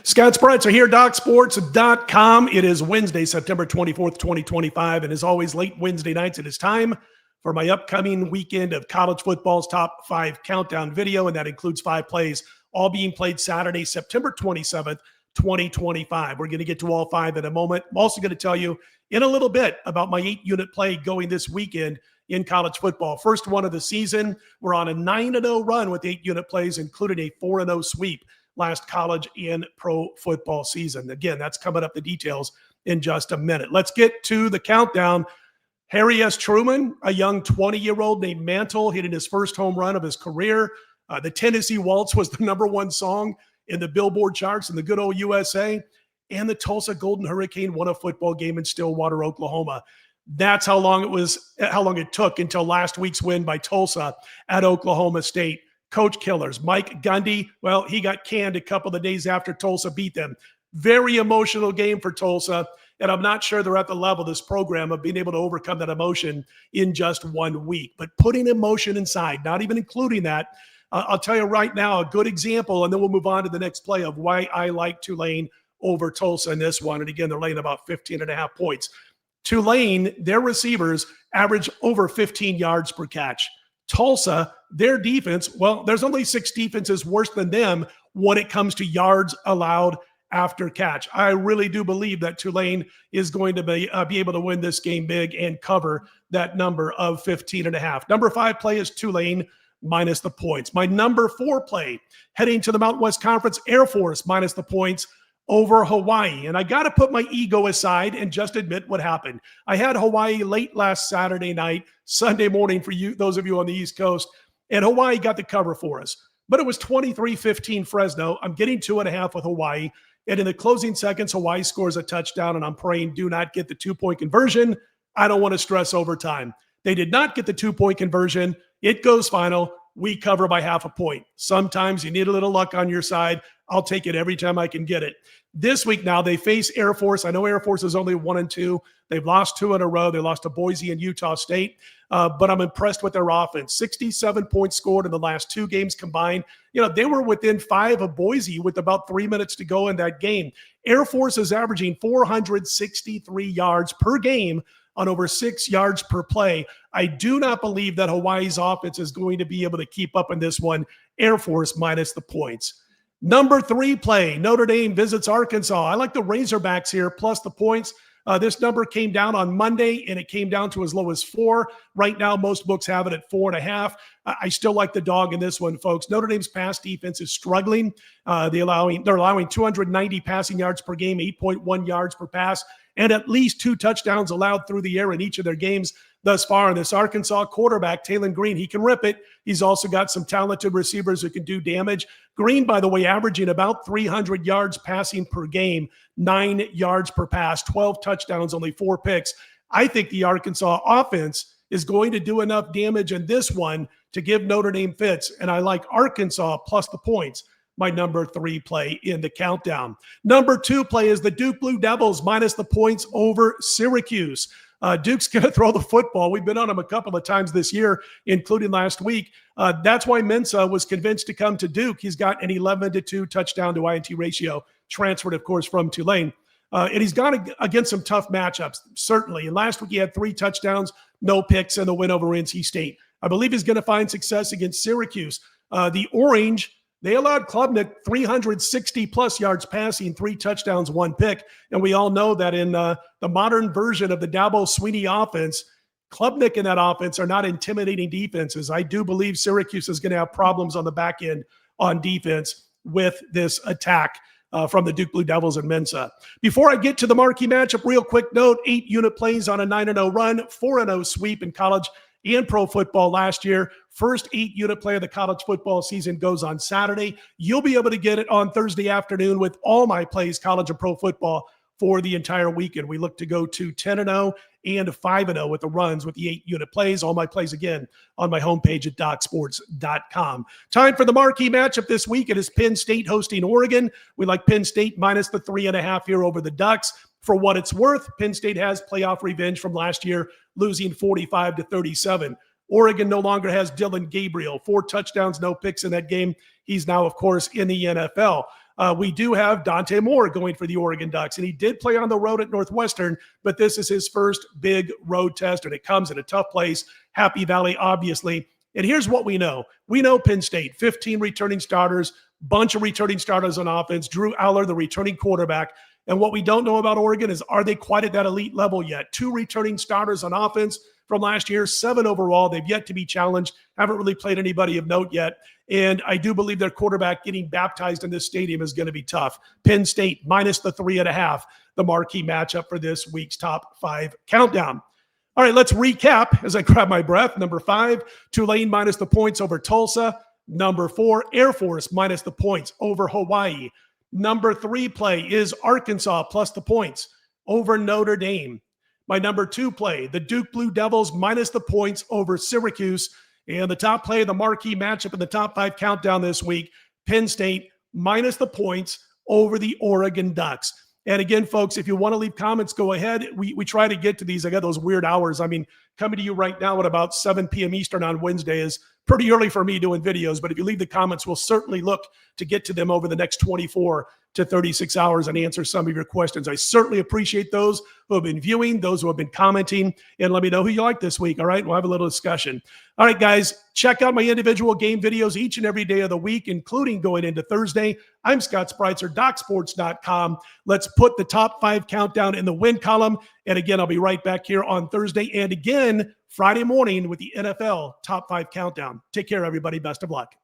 Scott Spreitzer here, DocSports.com. It is Wednesday, September 24th, 2025. And as always, late Wednesday nights, it is time for my upcoming weekend of college football's top 5 countdown video. And that includes 5 plays, all being played Saturday, September 27th, 2025. We're going to get to all 5 in a moment. I'm also going to tell you in a little bit about my 8-unit play going this weekend in college football. First one of the season. We're on a 9-0 run with 8-unit plays, including a 4-0 sweep last college and pro football season. Again, that's coming up, the details in just a minute. Let's get to the countdown. Harry S. Truman, a young 20-year-old named Mantle, hitting his first home run of his career. The Tennessee Waltz was the #1 song in the Billboard charts in the good old USA. And the Tulsa Golden Hurricane won a football game in Stillwater, Oklahoma. That's how long it took until last week's win by Tulsa at Oklahoma State. Coach Killers, Mike Gundy, well, he got canned a couple of days after Tulsa beat them. Very emotional game for Tulsa, and I'm not sure they're at the level of this program of being able to overcome that emotion in just 1 week. But putting emotion inside, not even including that, I'll tell you right now, a good example, and then we'll move on to the next play of why I like Tulane over Tulsa in this one. And again, they're laying about 15.5 points. Tulane, their receivers average over 15 yards per catch. Tulsa, their defense, well, there's only 6 defenses worse than them when it comes to yards allowed after catch. I really do believe that Tulane is going to be able to win this game big and cover that number of 15.5. Number 5 play is Tulane minus the points. My number 4 play, heading to the Mountain West Conference, Air Force minus the points over Hawaii. And I got to put my ego aside and just admit what happened. I had Hawaii late last Saturday night, Sunday morning for you, those of you on the East Coast, and Hawaii got the cover for us. But it was 23-15 Fresno. I'm getting 2.5 with Hawaii. And in the closing seconds, Hawaii scores a touchdown, and I'm praying do not get the 2-point conversion. I don't want to stress overtime. They did not get the 2-point conversion. It goes final. We cover by 0.5 point. Sometimes you need a little luck on your side. I'll take it every time I can get it. This week now, they face Air Force. I know Air Force is only 1-2. They've lost 2 in a row. They lost to Boise and Utah State. But I'm impressed with their offense. 67 points scored in the last 2 games combined. You know, they were within 5 of Boise with about 3 minutes to go in that game. Air Force is averaging 463 yards per game on over 6 yards per play. I do not believe that Hawaii's offense is going to be able to keep up in this one. Air Force minus the points. Number 3 play, Notre Dame visits Arkansas. I like the Razorbacks here, plus the points. This number came down on Monday, and it came down to as low as 4. Right now, most books have it at 4.5. I still like the dog in this one, folks. Notre Dame's pass defense is struggling. They're allowing 290 passing yards per game, 8.1 yards per pass, and at least 2 touchdowns allowed through the air in each of their games thus far. And this Arkansas quarterback, Talon Green, he can rip it. He's also got some talented receivers who can do damage. Green, by the way, averaging about 300 yards passing per game, 9 yards per pass, 12 touchdowns, only 4 picks. I think the Arkansas offense is going to do enough damage in this one to give Notre Dame fits. And I like Arkansas plus the points. My number 3 play in the countdown. Number 2 play is the Duke Blue Devils minus the points over Syracuse. Duke's going to throw the football. We've been on them a couple of times this year, including last week. That's why Mensa was convinced to come to Duke. He's got an 11-2 touchdown to INT ratio, transferred, of course, from Tulane. And he's gone against some tough matchups, certainly. And last week he had 3 touchdowns, no picks, and the win over NC State. I believe he's going to find success against Syracuse. The Orange, they allowed Klubnik 360-plus yards passing, 3 touchdowns, 1 pick. And we all know that in the modern version of the Dabo Swinney offense, Klubnik and that offense are not intimidating defenses. I do believe Syracuse is going to have problems on the back end on defense with this attack from the Duke Blue Devils and Mensa. Before I get to the marquee matchup, real quick note, 8-unit plays on a 9-0 run, 4-0 sweep in college and pro football last year. First 8-unit play of the college football season goes on Saturday. You'll be able to get it on Thursday afternoon with all my plays, college and pro football, for the entire weekend. We look to go to 10-0 and 5-0 with the runs with the 8-unit plays. All my plays, again, on my homepage at DocSports.com. Time for the marquee matchup this week. It is Penn State hosting Oregon. We like Penn State minus the 3.5 here over the Ducks. For what it's worth, Penn State has playoff revenge from last year, losing 45-37. Oregon no longer has Dylan Gabriel. 4 touchdowns, no picks in that game. He's now, of course, in the NFL. We do have Dante Moore going for the Oregon Ducks, and he did play on the road at Northwestern, but this is his first big road test, and it comes in a tough place, Happy Valley, obviously. And here's what we know. We know Penn State, 15 returning starters, bunch of returning starters on offense, Drew Aller, the returning quarterback. And what we don't know about Oregon is, are they quite at that elite level yet? 2 returning starters on offense from last year, 7 overall. They've yet to be challenged, haven't really played anybody of note yet. And I do believe their quarterback getting baptized in this stadium is going to be tough. Penn State minus the 3.5, the marquee matchup for this week's top 5 countdown. All right, let's recap as I grab my breath. Number 5, Tulane minus the points over Tulsa. Number 4, Air Force minus the points over Hawaii. Number 3 play is Arkansas plus the points over Notre Dame. My number 2 play, the Duke Blue Devils minus the points over Syracuse. And the top play, the marquee matchup in the top 5 countdown this week, Penn State minus the points over the Oregon Ducks. And again, folks, if you want to leave comments, go ahead. We try to get to these. I got those weird hours. I mean, coming to you right now at about 7 p.m. Eastern on Wednesday is pretty early for me doing videos. But if you leave the comments, we'll certainly look to get to them over the next 24 to 36 hours and answer some of your questions. I certainly appreciate those who have been viewing, those who have been commenting, and let me know who you like this week. All right, we'll have a little discussion. All right, guys, check out my individual game videos each and every day of the week, including going into Thursday. I'm Scott Spreitzer, DocSports.com. Let's put the top 5 countdown in the win column. And again, I'll be right back here on Thursday and again Friday morning with the NFL top 5 countdown. Take care, everybody. Best of luck.